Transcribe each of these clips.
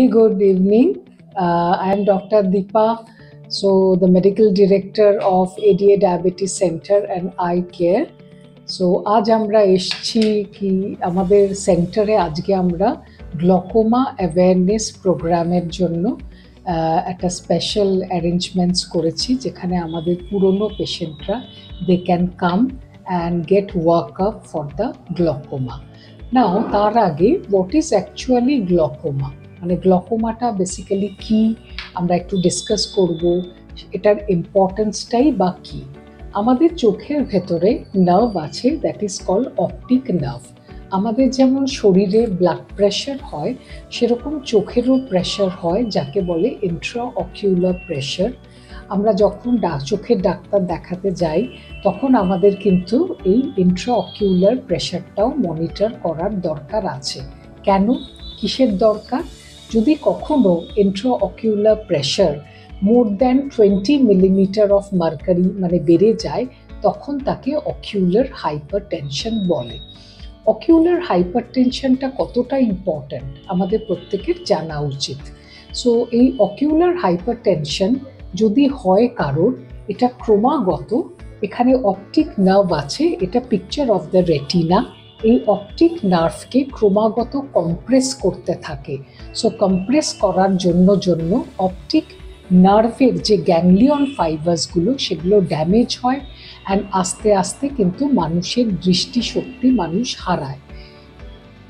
Good evening. I am Dr. Deepa, so the Medical Director of ADA Diabetes Center and Eye Care. So আজ আমরা এসেছি কি আমাদের সেন্টারে আজকে আমরা গ্লকোমা অ্যাওয়ারনেস প্রোগ্রামের জন্য একটা স্পেশাল অ্যারেঞ্জমেন্টস করেছি যেখানে আমাদের পুরনো পেশেন্টরা they can come and get work up for the glaucoma. Now তার আগে হোয়াট ইজ অ্যাকচুয়ালি গ্লকোমা, মানে গ্লকোমাটা বেসিক্যালি কি আমরা একটু ডিসকাস করব, এটার ইম্পর্টেন্সটাই বা কী। আমাদের চোখের ভেতরে নার্ভ আছে, that is called optic nerve. আমাদের যেমন শরীরে ব্লাড প্রেশার হয় সেরকম চোখেরও প্রেশার হয়, যাকে বলে ইন্ট্রাঅকিউলার প্রেশার। আমরা যখন চোখের ডাক্তার দেখাতে যাই তখন আমাদের কিন্তু এই ইন্ট্রাঅকিউলার প্রেশারটাও মনিটর করার দরকার আছে। কেন, কিসের দরকার? যদি কখনো intraocular pressure more than 20 millimetre of mercury মানে বেড়ে যায় তখন তাকে অকিউলার হাইপারটেনশন বলে। অকিউলার হাইপারটেনশনটা কতটা ইম্পর্ট্যান্ট আমাদের প্রত্যেকের জানা উচিত। সো এই অকিউলার হাইপারটেনশন যদি হয় কারোর, এটা ক্রমাগত, এখানে অপটিক নার্ভ আছে, এটা পিকচার অফ দ্য রেটিনা, এই অপটিক নার্ভকে ক্রমাগত কম্প্রেস করতে থাকে। সো কম্প্রেস করার জন্য অপটিক নার্ভের যে গ্যাংলিয়ন ফাইবার্সগুলো সেগুলো ড্যামেজ হয় অ্যান্ড আস্তে আস্তে কিন্তু মানুষের দৃষ্টিশক্তি মানুষ হারায়।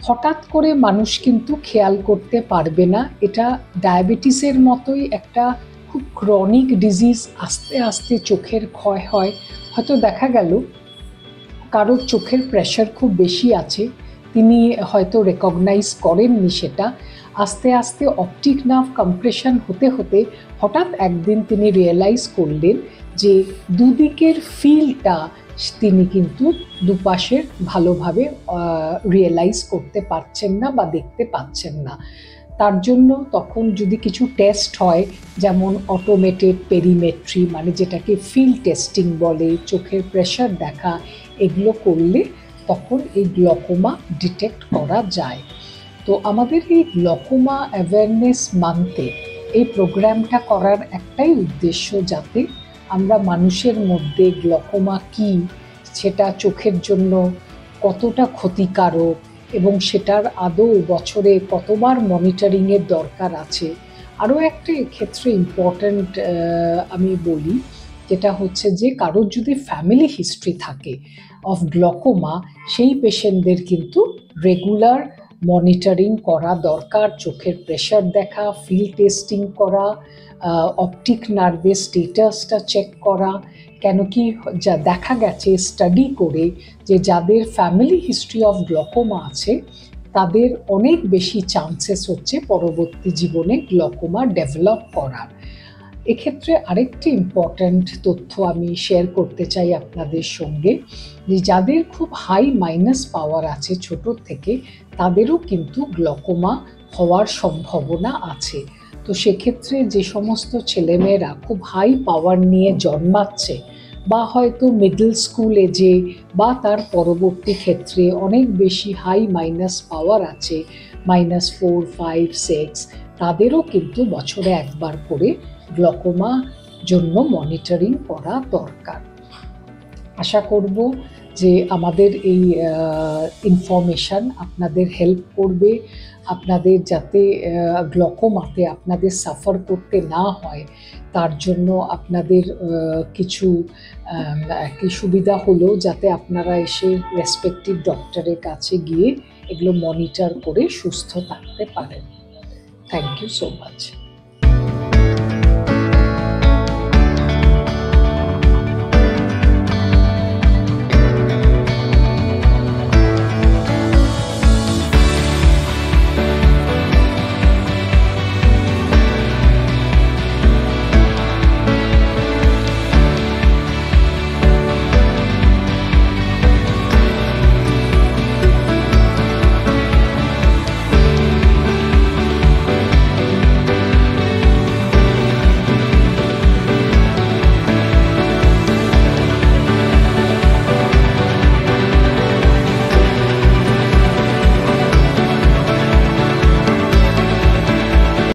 হঠাৎ করে মানুষ কিন্তু খেয়াল করতে পারবে না, এটা ডায়াবেটিসের মতোই একটা খুব ক্রনিক ডিজিজ। আস্তে আস্তে চোখের ক্ষয় হয়। হয়তো দেখা গেল কারোর চোখের প্রেশার খুব বেশি আছে, তিনি হয়তো রেকগনাইজ করেননি সেটা। আস্তে আস্তে অপটিক নার্ভ কম্প্রেশন হতে হতে হঠাৎ একদিন তিনি রিয়েলাইজ করলেন যে দুদিকের ফিলটা তিনি কিন্তু দুপাশের ভালোভাবে রিয়েলাইজ করতে পারছেন না বা দেখতে পাচ্ছেন না। তার জন্য তখন যদি কিছু টেস্ট হয়, যেমন অটোমেটেড পেরিমেট্রি, মানে যেটাকে ফিল টেস্টিং বলে, চোখের প্রেশার দেখা, এগুলো করলে তখন এই গ্লকোমা ডিটেক্ট করা যায়। তো আমাদের এই গ্লকোমা অ্যাওয়ারনেস মান্থে এই প্রোগ্রামটা করার একটাই উদ্দেশ্য, যাতে আমরা মানুষের মধ্যে গ্লকোমা কি, সেটা চোখের জন্য কতটা ক্ষতিকারক এবং সেটার আদৌ বছরে কতবার মনিটরিংয়ের দরকার আছে। আরও একটা এক্ষেত্রে ইম্পর্ট্যান্ট আমি বলি, যেটা হচ্ছে যে কারোর যদি ফ্যামিলি হিস্ট্রি থাকে অফ গ্লকোমা, সেই পেশেন্টদের কিন্তু রেগুলার মনিটরিং করা দরকার, চোখের প্রেশার দেখা, ফিল টেস্টিং করা, অপটিক নার্ভের স্টেটাসটা চেক করা। কেন কি যা দেখা গেছে স্টাডি করে যে যাদের ফ্যামিলি হিস্ট্রি অফ গ্লকোমা আছে তাদের অনেক বেশি চান্সেস হচ্ছে পরবর্তী জীবনে গ্লকোমা ডেভেলপ করার। এক্ষেত্রে আরেকটি ইম্পর্ট্যান্ট তথ্য আমি শেয়ার করতে চাই আপনাদের সঙ্গে, যে যাদের খুব হাই মাইনাস পাওয়ার আছে ছোট থেকে, তাদেরও কিন্তু গ্লকোমা হওয়ার সম্ভাবনা আছে। তো সেক্ষেত্রে যে সমস্ত ছেলেমেয়েরা খুব হাই পাওয়ার নিয়ে জন্মাচ্ছে বা হয়তো মিডল স্কুল এজে বা তার পরবর্তী ক্ষেত্রে অনেক বেশি হাই মাইনাস পাওয়ার আছে, -4, 5, 6, তাদেরও কিন্তু বছরে একবার করে গ্লকোমা জন্য মনিটরিং করা দরকার। আশা করব যে আমাদের এই ইনফরমেশান আপনাদের হেল্প করবে, আপনাদের যাতে গ্লকোমাতে আপনাদের সাফার করতে না হয় তার জন্য আপনাদের কিছু সুবিধা হলো, যাতে আপনারা এসে রেসপেক্টিভ ডক্টরের কাছে গিয়ে এগুলো মনিটর করে সুস্থ থাকতে পারেন। Thank you so much.